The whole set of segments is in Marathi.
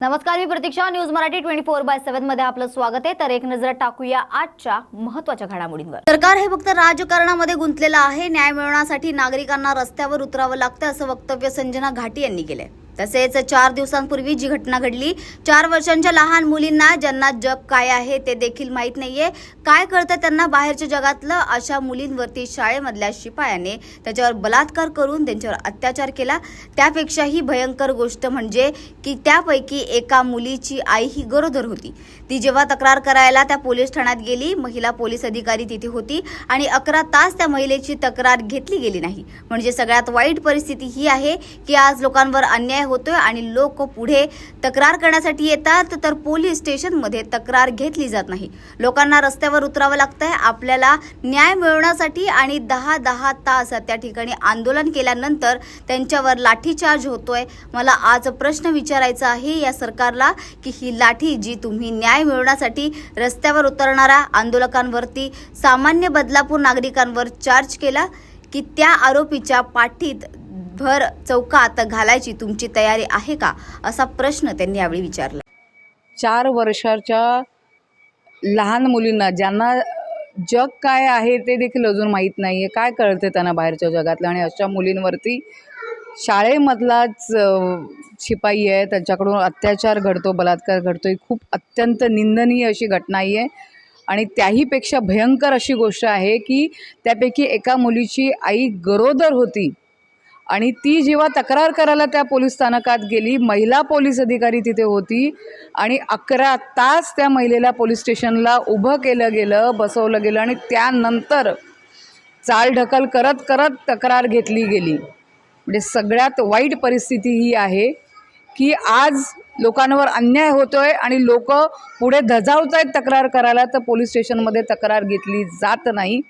नमस्कार, मी प्रतीक्षा. न्यूज मराठी 24/7 मध्ये आपलं स्वागत आहे. तर एक नजर टाकूया आजच्या महत्त्वाच्या घडामोडींवर. सरकार हे फक्त राजकारणामध्ये गुंतलेलं आहे. न्याय मिळवण्यासाठी नागरिकांना रस्त्यावर उतरावं लागतं, असं वक्तव्य संजना घाटी यांनी केलंय. तसेच 4 दिवसांपूर्वी जी घटना घडली, 4 वर्षांच्या लहान मुलींना ज्यांना जग काय आहे ते देखील माहीत नाहीये, काय कळतं त्यांना बाहेरच्या जगातलं, अशा मुलींवरती शाळेमधल्या शिपायाने त्याच्यावर बलात्कार करून त्यांच्यावर अत्याचार केला. त्यापेक्षाही भयंकर गोष्ट म्हणजे की त्यापैकी एका मुलीची आई ही गरोदर होती. ती जेव्हा तक्रार करायला त्या पोलीस ठाण्यात गेली, महिला पोलीस अधिकारी तिथे होती आणि 11 तास त्या महिलेची तक्रार घेतली गेली नाही. म्हणजे सगळ्यात वाईट परिस्थिती ही आहे की आज लोकांवर अन्याय होतोय आणि लोक पुढे तक्रार करण्यासाठी येतात, तर पोलीस स्टेशनमध्ये तक्रार घेतली जात नाही. लोकांना रस्त्यावर उतरावं लागतंय आपल्याला न्याय मिळवण्यासाठी आणि 10 तास त्या ठिकाणी आंदोलन केल्यानंतर त्यांच्यावर लाठीचार्ज होतोय. मला आज प्रश्न विचारायचा आहे या सरकारला की ही लाठी जी तुम्ही न्याय मिळवण्यासाठी रस्त्यावर उतरणाऱ्या आंदोलकांवरती, सामान्य बदलापूर नागरिकांवर चार्ज केला, की त्या आरोपीच्या पाठीत भर चौकात घालायची तुमची तयारी आहे का, असा प्रश्न त्यांनी यावेळी विचारला. 4 वर्षाच्या लहान मुलींना ज्यांना जग काय आहे ते देखील अजून माहीत नाही आहे, काय कळते त्यांना बाहेरच्या जगातलं, आणि अशा मुलींवरती शाळेमधलाच शिपाई आहे त्याच्याकडून अत्याचार घडतो, बलात्कार घडतो. ही खूप अत्यंत निंदनीय अशी घटना आहे. आणि त्याहीपेक्षा भयंकर अशी गोष्ट आहे की त्यापैकी एका मुलीची आई गरोदर होती आणि ती जेव्हा तक्रार करायला त्या पोलीस स्थानकात गेली, महिला पोलीस अधिकारी तिथे होती आणि 11 तास त्या महिलेला पोलीस स्टेशनला उभं केलं गेलं, बसवलं गेलं आणि त्यानंतर चालढकल करत करत तक्रार घेतली गेली. म्हणजे सगळ्यात वाईट परिस्थिती ही आहे की आज लोकांवर अन्याय होतोय आणि लोक पुढे धजावत आहेत तक्रार करायला, तर पोलीस स्टेशनमध्ये तक्रार घेतली जात नाही.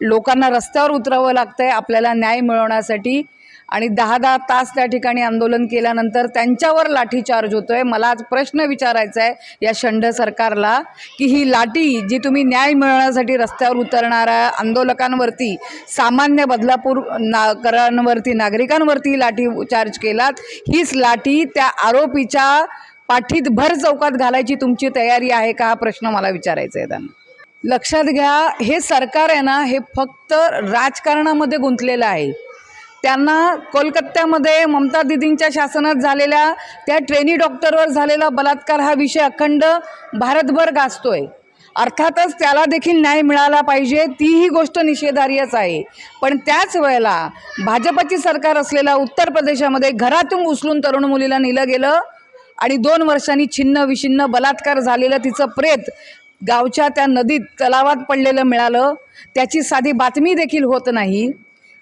लोकांना रस्त्यावर उतरावं लागतंय आपल्याला न्याय मिळवण्यासाठी आणि 10 तास त्या ठिकाणी आंदोलन केल्यानंतर त्यांच्यावर लाठीचार्ज होतोय. मला आज प्रश्न विचारायचा आहे या शंड सरकारला की ही लाठी जी तुम्ही न्याय मिळवण्यासाठी रस्त्यावर उतरणाऱ्या आंदोलकांवरती, सामान्य बदलापूर नागरिकांवरती लाठीचार्ज केलात, हीच लाठी त्या आरोपीच्या पाठीत भर चौकात घालायची तुमची तयारी आहे का, हा प्रश्न मला विचारायचा आहे त्यांना. लक्षात घ्या, हे सरकार आहे ना, हे फक्त राजकारणामध्ये गुंतलेलं आहे. त्यांना कोलकात्यामध्ये ममता दीदींच्या शासनात झालेल्या त्या ट्रेनी डॉक्टरवर झालेला बलात्कार हा विषय अखंड भारतभर गाजतोय. अर्थातच त्याला देखील न्याय मिळाला पाहिजे, तीही गोष्ट निषेधार्हच आहे. पण त्याच वेळेला भाजपची सरकार असलेल्या उत्तर प्रदेशामध्ये घरातून उचलून तरुण मुलीला नेलं गेलं आणि 2 वर्षांनी छिन्न विछिन्न बलात्कार झालेलं तिचं प्रेत गावच्या त्या नदीत तलावात पडलेलं मिळालं. त्याची साधी बातमी देखील होत नाही.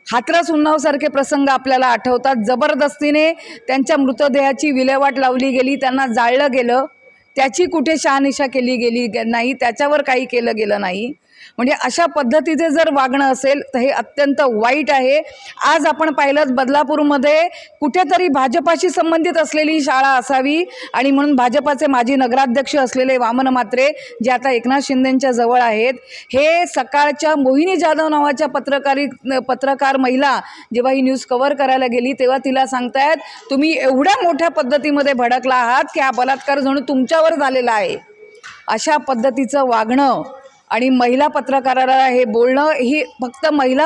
हाथरस उन्नावसारखे प्रसंग आपल्याला आठवतात. जबरदस्तीने त्यांच्या मृतदेहाची विल्हेवाट लावली गेली, त्यांना जाळलं गेलं, त्याची कुठे शहानिशा केली गेली नाही, त्याच्यावर काही केलं गेलं नाही. म्हणजे अशा पद्धतीचे जर वागणं असेल तर हे अत्यंत वाईट आहे. आज आपण पाहिलं बदलापूरमध्ये कुठेतरी भाजपाशी संबंधित असलेली शाळा असावी आणि म्हणून भाजपाचे माजी नगराध्यक्ष असलेले वामन म्हात्रे, जे आता एकनाथ शिंदेंच्या जवळ आहेत, हे सकाळच्या मोहिनी जाधव नावाच्या पत्रकार महिला जेव्हा ही न्यूज कव्हर करायला गेली तेव्हा तिला सांगतायत, तुम्ही एवढ्या मोठ्या पद्धतीमध्ये भडकला आहात की हा बलात्कार जणू तुमच्यावर झालेला आहे. अशा पद्धतीचं वागणं आणि महिला पत्रकाराला हे बोलणं, ही फक्त महिला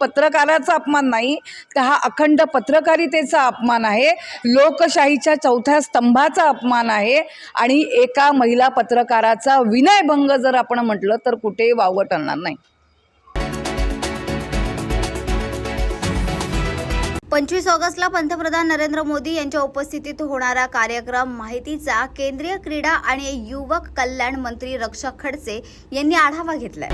पत्रकाराचा अपमान नाही, तर हा अखंड पत्रकारितेचा अपमान आहे, लोकशाहीच्या 4थ्या स्तंभाचा अपमान आहे आणि एका महिला पत्रकाराचा विनयभंग जर आपण म्हटलं तर कुठेही वावगं ठरणार नाही. 25 ऑगस्टला पंतप्रधान नरेंद्र मोदी यांच्या उपस्थितीत होणारा कार्यक्रम माहितीचा केंद्रीय क्रीडा आणि युवक कल्याण मंत्री रक्षा खडसे यांनी आढावा घेतलाय.